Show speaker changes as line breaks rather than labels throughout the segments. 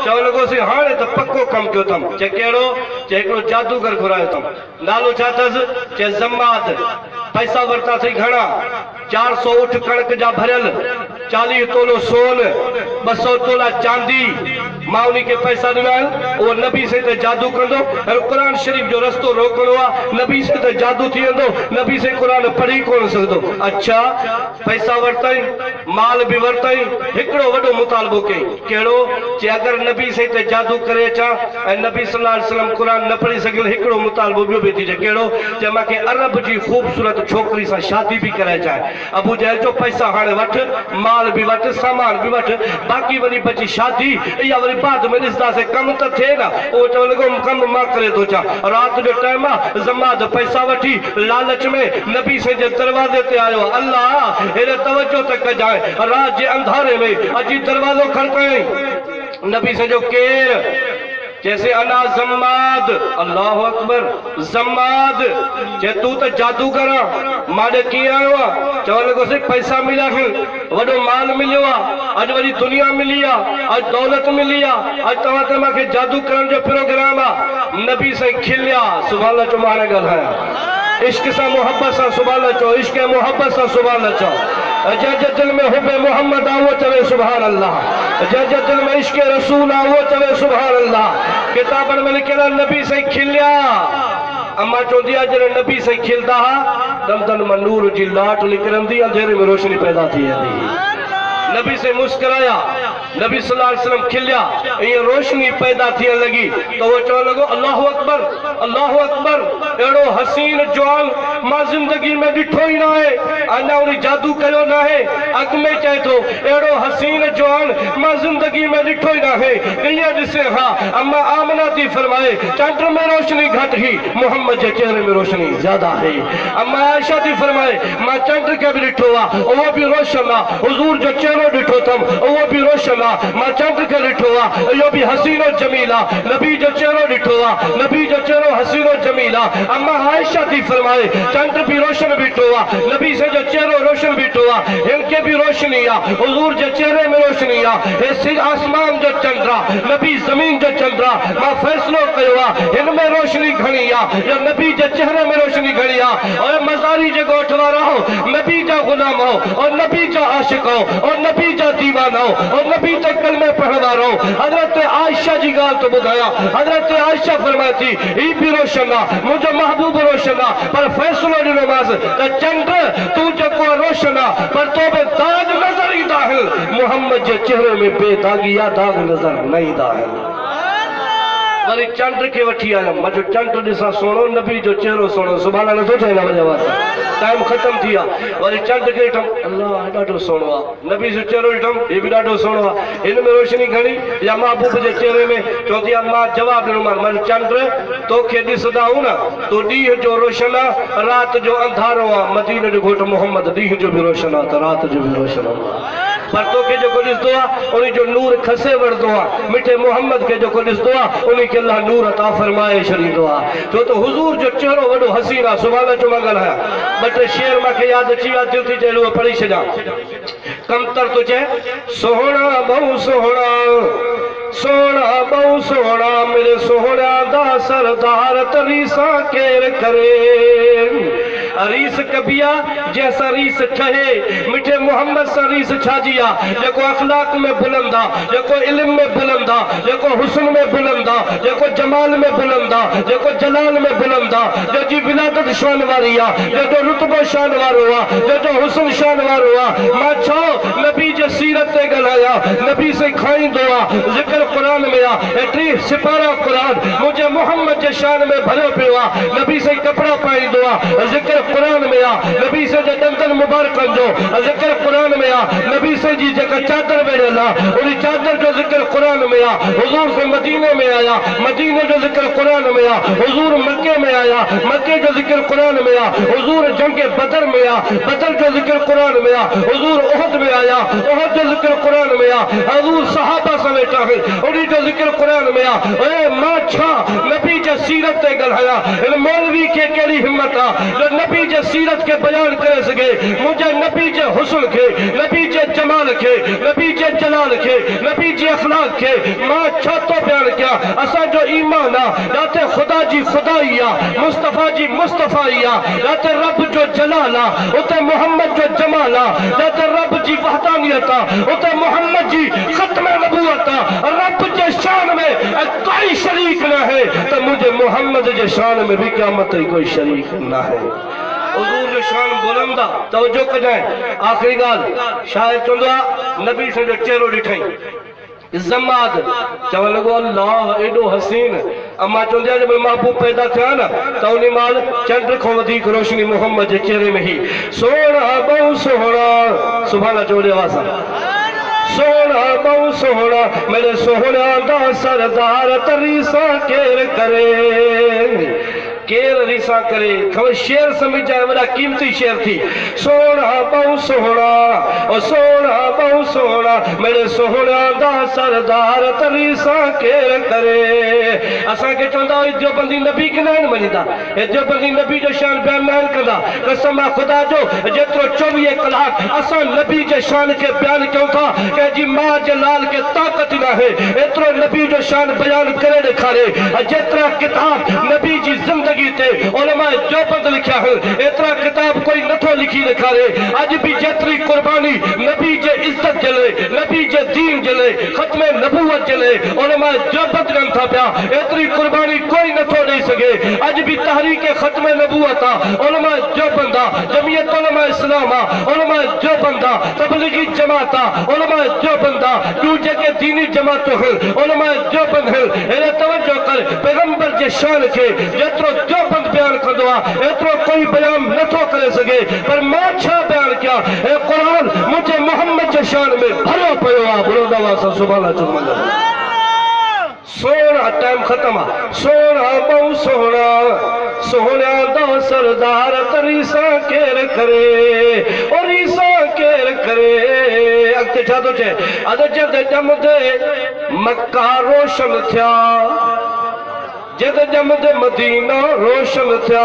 चवण लॻो सी हाणे त पक्को कम कयो अथम। चे कहिड़ो? चे हिकिड़ो जादूगर घुरायो अथम। नालो छा अथसि? चे ज़माद। पैसा वरिता अथई घणा? 400 ऊठ कणक जा भरियल, 40 तोलो सोन, 200 तोला चांदी। मां उन्हीं के पैसा ॾिना आहिनि। उहो नबी से ते जादू कंदो ऐं क़ुर शरीफ़ जो रस्तो रोकणो आहे। नबी से ते जादू थी वेंदो। नबी से क़ुर पढ़ी कोन सघंदो। अच्छा, पैसा वरितई, माल बि वरितई, हिकिड़ो वॾो मुतालबो कई। कहिड़ो? जे अगरि नबी से ते जादू करे अचां ऐं नबी सल्लल्लाहु अलैहि वसल्लम क़ुर न पढ़ी सघियो, हिकिड़ो मुतालबो ॿियो बि थी चए। कहिड़ो? जे मूंखे अरब जी ख़ूबसूरत छोकिरी सां शादी बि कराए चाहे। अबू जहल जो पैसा हाणे वठ, माल भी वठ, सामान भी वठ, बाकी वरी बची शादी। या वरी बाद में ॾिसंदासीं, कम त थिए न। उहो चवण लॻो कम मां करे थो अचां। रात जो टाइम आहे, ज़माद पैसा वठी लालच में नबी से जे दरवाज़े ते आयो। अल्लाह हेॾे तवजो त कजाए, रात जे अंधारे में अची दरवाज़ो खड़कायईं। नबी से जो केर? जैसे अना ज़माद। अल्लाह अकबर। ज़माद जे तू तो जादूगर आ, मां ॾे कीअं आयो आहे? चवण लॻो से पैसा मिलिया आहिनि, वॾो माल मिलियो आहे, अॼु वरी दुनिया मिली आहे, अॼु दौलत मिली आहे, अॼु तव्हां ते मूंखे जादू करण जो प्रोग्राम आहे। नबी साईं खिलिया। सुभाणे अचो, मां हाणे ॻाल्हायां। इश्क सां मोहब्बत सां सुभाणे अचो, इश्क मोहब्बत सां सुभाणे अचो। जंहिंजे दिल में हुबे मोहम्मद आहे उहो चवे सुभाणे अल्लाह। जंहिंजे दिल में इश्क रसूल आहे उहो चवे सुभाणे अल्लाह। किताबनि में लिखियल आहे नबी साईं खिलिया। अम्मा चवंदी आहे जॾहिं नबी साईं खिलंदा हुआ, दंदनि मां नूर जी लाट निकिरंदी, अंधेरे में रोशनी पैदा थी वेंदी। नबी से मुस्कुराया, नबी सल्लल्लाहु अलैहि वसल्लम खिलिया, ये रोशनी पैदा थियण लगी। तो वो चवण लॻो अल्लाहु अकबर, अल्लाहु अकबर। अहिड़ो हसीन जवान मां ज़िंदगी में ॾिठो ई न आहे, अञा उन जादू कयो न आहे। अॻ में चए थो अहिड़ो हसीन जवान मां ज़िंदगी में ॾिठो ई न आहे। ईअं ॾिसे हा। अम्मा आमना थी फरमाए चंड में रोशनी घटि ही, मोहम्मद जे चेहरे में रोशनी ज्यादा है। अम्मा आयशा थी फरमाए मां चंड के भी ॾिठो आहे, उहो बि रोशन आहे। हुज़ूर जो चेहरो ॾिठो अथमि, उहो बि रोशन आहे। मां चंड खे ॾिठो आहे, इहो बि हसीनो जमील आहे। नबी जो चेहरो ॾिठो आहे, नबी जो चेहरो हसीनो जमील आहे। अम्मा आयशा थी फरमाए चंड भी रोशन बीठो आहे, नबी से जो चेहरो रोशन बीठो आहे। हिनखे भी रोशनी आहे, हुज़ूर जे चेहरे में रोशनी आहे। हे सिर आसमान जो चंड आहे, नबी ज़मीन जो चंड आहे। मां फ़ैसिलो कयो आहे हिन में रोशनी घणी आहे या नबी जे चेहरे में रोशनी घणी आहे। और मज़ारी जे ॻोठ वारा हो, नबी जा गुलाम हो, और नबी जा आशिक हो, और नबी जा दीवाना हो, और नबी जे कलमे पढ़ण वारो। हज़रत आयशा जी ॻाल्हि तो ॿुधायां। हज़रत आयशा फरमाए थी ही भी रोशन आहे, मुंहिंजो महबूब रोशन आहे, पर फ़ैसिलो ॾिनोमांसि त चंड तूं जेको रोशन आहे, पर तो में दाग नज़र ईंदा आहिनि। मोहम्मद जे चेहरे में बेदागी या दाग नज़र न ईंदा आहिनि। वरी चंड के वठी आयुमि, मां जो चंड ॾिसां सुहिणो, नबी जो चेहरो सुहिणो। सुभाणे नथो ठहे न वञे वात, टाइम ख़तम थी आहे। वरी चंड खे ॾिठमि, अल्लाह ॾाढो सुहिणो आहे। नबी जो चेहरो ॾिठमि, हे बि ॾाढो सुहिणो आहे। हिन में रोशनी घणी या महबूब जे चेहरे में? चवंदी आहे मां जवाबु ॾिनोमांसि, मां चंड तोखे ॾिसंदा आहियूं न, तूं ॾींहं जो रोशन आहे, राति जो अंधारो आहे। मदीने जो घोट मोहम्मद ॾींहं जो बि रोशन आहे त राति जो बि रोशन आहे। पर तोखे जेको ॾिसंदो आहे उन जो नूर खसे वठंदो आहे। मिठे मोहम्मद खे जेको ॾिसंदो आहे उन खे अल्लाह नूर अता फरमाए छॾींदो आहे। छो त हुज़ूर जो चेहरो वॾो हसीन आहे। सुभाणे अचो मां ॻाल्हायां। ॿ टे शेर मूंखे यादि अची विया, दिलि थी चए उहो पढ़ी छॾियां। कमतर थो चए सोहणा बहु सोहणा, सोहणा बहु सोहणा, मेरे सोहणा दा सरदार तरीसा केर करे। रीस कबिया जैसा रीस ठहे, मिठे मोहम्मद सा रीस छाजी आहे। जेको अखलाक में बुलंद आहे, जेको इल्म में बुलंद आहे, जेको हुस्न में बुलंद आहे, जेको जमाल में बुलंद आहे, जेको जलाल में बुलंद आहे, जंहिंजी विलादत शान वारी आहे, जंहिंजो रुतबो शान वारो आहे, जंहिंजो हुस्न शान वारो आहे। मां छो नबी जे सीरत ते ॻाल्हायां, नबी से खाईंदो आहे। ज़िक्र क़ुर में आहे, 30 सिपारा क़ुर मुंहिंजे मोहम्मद जे शान में भरियो पियो आहे। नबी से कपिड़ा पाईंदो आहे, ज़िक्र क़ुर में आहे। नबी से जे दंदन मुबारकनि जो ज़िक्र क़ुर में आहे। नबी से जी जेका चादर वेड़ियल आहे उन चादर जो ज़िक्र क़ुर में आहे। हुज़ूर से मदीने में आया, मदीने जो ज़िक्र क़ुर में आहे। हुज़ूर मक्के में आया, मक्के जो ज़िक्र क़ुर में आहे। हुज़ूर जंग बदर में आहे, बदर जो ज़िक्र क़ुर में आहे। हुज़ूर उहद में आया, उहद जो ज़िक्र क़ुर में आहे। हुज़ूर सहाबा समेत वेठा है उन्हीं जो जिक्र कुरान में आ ए मां छा नबी जे सीरत ते गलहाया इन मौलवी के केड़ी हिम्मत आ जो नबी जे सीरत के बयान करे सके मुझे नबी जे हुस्न के नबी जे जमाल के नबी जे जलाल के नबी जे अखलाक के मां छा तो बयान किया असा जो ईमान आ जाते खुदा जी खुदाई आ मुस्तफा जी मुस्तफाई आ जाते रब जो जलाल आ उते मोहम्मद जो जमाल आ जाते रब जी वहदानियत आ उते मोहम्मद जी खत्म नबूवत आ रब जे शान में कोई शरीक ना है तो मुझे मोहम्मद जे शान में भी क़यामत कोई शरीक ना है। हुजूर जो शान बुलंदा तवज्जो कजाए आखिरी गाल शायर चंदवा नबी से जो चेहरो दिठई जमात चवन लगो अल्लाह एडो हसीन अम्मा चंदिया जब महबूब पैदा थिया ना तो उन माल चंद्र को वधिक रोशनी मोहम्मद जे चेहरे में ही सोना बहु सोना सुभान चोले वासा सोना बहु सोना मेरे सोहना दा सरदार तरीसा केर करे केर रिसा करे खबर शेर समझ जाए बड़ा कीमती शेर थी सोना बहु सोना ओ सोना बहु सोना मेरे सोहना दा सरदार तरीसा केर करे असा के चंदा जो बंदी नबी के नाम मनीदा ए जो बंदी नबी जो शान बयान न कंदा कसम खुदा जो जेतरो 24 कलाक असा नबी जे शान के बयान क्यों था के जी मां जलाल के ताकत ना है एतरो नबी जो शान बयान करे दिखारे जेतरा किताब नबी जी जिंदगी उलमा जो बंद लिखा है इतना किताब कोई नथो लिखी दिखारे आज भी जेतरी कुर्बानी नबी जे इज्जत जले नबी जे दीन जले खत्म नबूवत जले उलमा जो बंद था पिया इतनी कुर्बानी कोई नथो दे सके आज भी तहरीक खत्म नबूवत उलमा जो बंदा जमीयत उलमा इस्लाम उलमा जो बंदा तबलीगी जमात उलमा जो बंदा दूजे के दीनी जमात है उलमा जो बंद है इन्हें तवज्जो कर पैगंबर जे शान के जेतरो जो बंद बयान कंदो एतरो कोई बयान नथो करे सके पर मां छा बयान किया ए कुरान मुझे मोहम्मद जे शान में भरो पयो आ बोलो दवा सुभान अल्लाह सोना टाइम खत्म आ सोना बहु सोना सोहना दा सरदार तरीसा केर करे और ईसा केर करे अगते छा तो चे अद जद जमदे मक्का रोशन थिया जद जमद मदीना रोशन थिया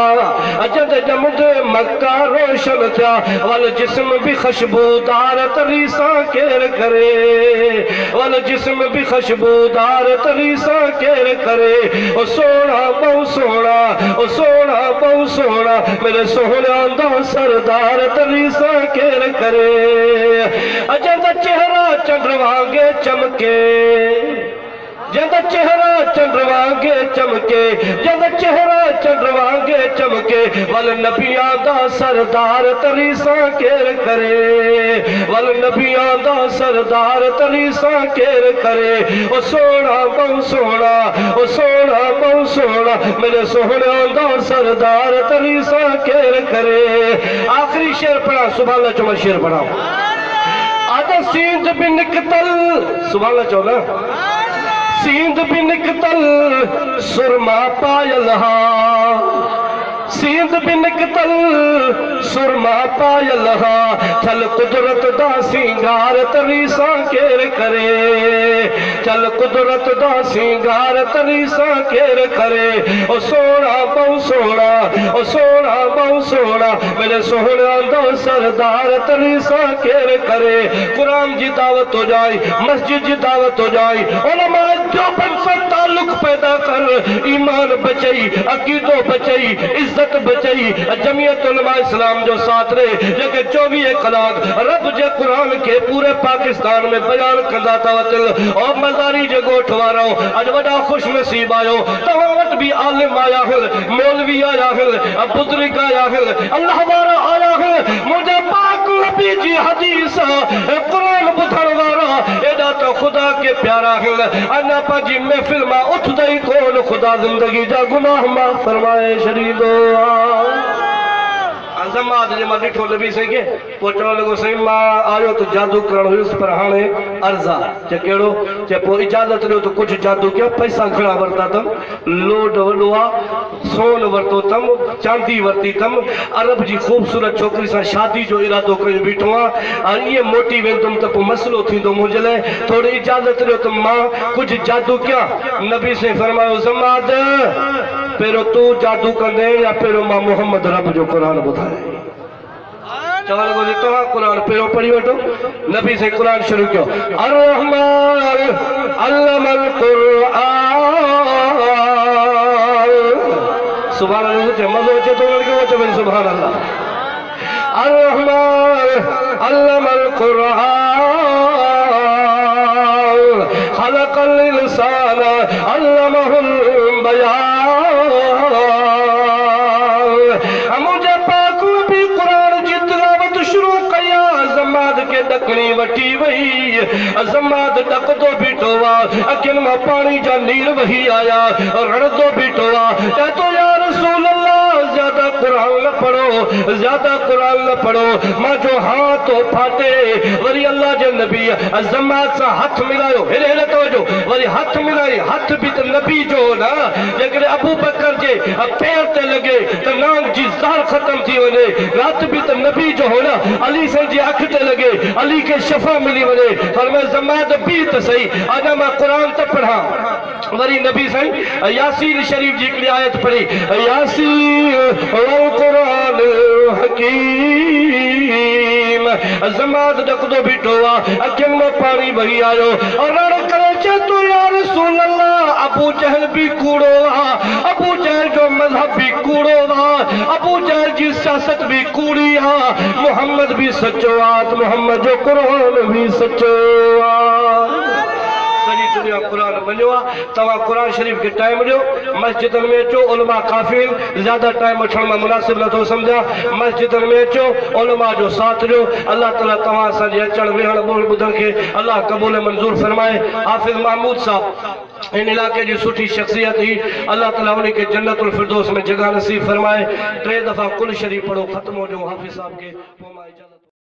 जद जमद मक्का रोशन थिया वल जिस्म भी खुशबूदार तरीसा केर करे वल जिस्म भी खुशबूदार तरीसा केर करे ओ सोना बहु सोना ओ सोना बहु सोना मेरे सोहना दा सरदार तरीसा केर करे जद चेहरा चंद्र वांगे चमके जद चेहरा चंद्र वांगे चमके जद चेहरा चंद्र वांगे चमके वल नबिया दा सरदार तरीसा केर करे वल नबिया दा सरदार तरीसा केर करे ओ सोना बहु सोना ओ सोना बहु सोना मेरे सोहना दा सरदार तरीसा केर करे आखिरी शेर पढ़ा सुभान अल्लाह चुमा शेर पढ़ाओ आदा सींध बिन कतल सुभान अल्लाह चौला सींध बिन कतल सुरमा पायल हा सींध बिन कतल सुरमा पायल हा चल कुदरत दा सिंगार तरीसा केर करे चल कुदरत दा सिंगार तरीसा केर करे ओ सोना बहु सोना ओ सोना बहु सोना मेरे सोहना दा सरदार तरीसा केर करे कुरान जी दावत हो जाए मस्जिद जी दावत हो जाए उलमा जो बनसा ताल्लुक पैदा कर ईमान बचई अकीदो बचई इज्जत बचई जमीयत उलमा इस्लाम जो साथ रहे जेके 24 कलाक रब जे कुरान के पूरे पाकिस्तान में बयान कंदा तवतल और मजारी जे गोठ वारो अज वडा खुश नसीब आयो तवा वट भी आलिम आया है मौलवी आया है बुजुर्ग आया है अल्लाह वाला आया है मुझे पाक नबी जी हदीस कुरान बुधण वाला एदा तो खुदा के प्यारा है अन्ना पाजी महफिल में उठ दई कौन खुदा जिंदगी जा गुनाह माफ फरमाए शरीदो जमात जे मां ॾिठो नबी साईं खे पोइ चवण लॻो साईं मां आयो त जादू करणु हुयुसि पर हाणे अर्ज़ु आहे चए कहिड़ो चए पोइ इजाज़त ॾियो त कुझु जादू कया पैसा घणा वरिता अथमि लोड वॾो आहे सोन वरितो अथमि चांदी वरिती अथमि अरब जी ख़ूबसूरत छोकिरी सां शादी जो इरादो करे बीठो आहियां ऐं ईअं मोटी वेंदुमि त पोइ मसइलो थींदो मुंहिंजे लाइ थोरी इजाज़त ॾियो त मां कुझु जादू कयां नबी साईं फरमायो ज़मात पहिरियों तूं जादू कंदे या पहिरियों मां मोहम्मद रब जो क़ुर ॿुधाए चवण लॻो तव्हां क़ुर पहिरियों पढ़ी वठो नबी साईं क़ुर शुरू कयो अर्रहमान अल्लमल क़ुरआन सुभान अल्लाह मज़ो अचे थो उन्हनि खे चवनि सुभान अल्लाह अर्रहमान अल्लमल क़ुरआन खलक़ल इंसान अल्लमहुल बयान मुझे पाकू भी कुरान जी तिलावत शुरू कया जमात के ॾकणी वठी वई जमात ॾकंदो बीठो आहे अखियुनि मां पाणी जा नीर वही आया रड़ंदो बीठो आहे चए थो या रसूल अल्लाह ज्यादा कुरान न पढ़ो ज्यादा कुरान न पढ़ो मां जो हाथ फाटे वरी अल्लाह जे नबी जमात सां हथ मिलायो हेॾे हेॾे तवजो वरी हथ मिलाई हथ बि त नबी जो न जेकॾहिं अबू बकर जे पैर ते लॻे त नांग जी ज़ाल ख़तम थी वञे रात बि त नबी जो हो न अली साईं जी अख ते लॻे अली खे शफ़ा मिली वञे पर मैं ज़मात बि त सही अञा मां क़ुरान त पढ़ां वरी नबी साईं यासीन शरीफ जी हिकिड़ी आयत पढ़ी यासीन वल क़ुरान हकीम जमात ॾकंदो बीठो आहे अखियुनि में पाणी वही आयो और रण करे चए थो या रसूल अल्लाह अबू जहल भी कूड़ो आहे अबू जहल जो मज़हब भी कूड़ो आहे अबू जहल जी सियासत भी कूड़ी आहे मोहम्मद भी सचो आहे मोहम्मद जो क़ुरान भी सचो आहे सॼी दुनिया क़ुरान मञियो आहे तव्हां क़ुरान शरीफ़ खे टाइम ॾियो मस्जिदनि में अचो उलमा काफ़िल ज़्यादा टाइम वठण मां मुनासिब नथो सम्झा मस्जिदनि में अचो उलमा जो साथ ॾियो अल्लाह ताला तव्हां असांजे अचण वेहण ॿोल ॿुधण खे अल्लाह क़बूल मंज़ूर फरमाए हाफ़िज़ महमूद साहब इन इलाके जी सुठी शख़्सियत ही अल्लाह ताला उन्हीं खे जन्नतुल फिरदौस में जगह नसीब फरमाए 3 दफ़ा कुल शरीफ़ पढ़ो ख़त्म हो जो हाफ़िज़ साहब के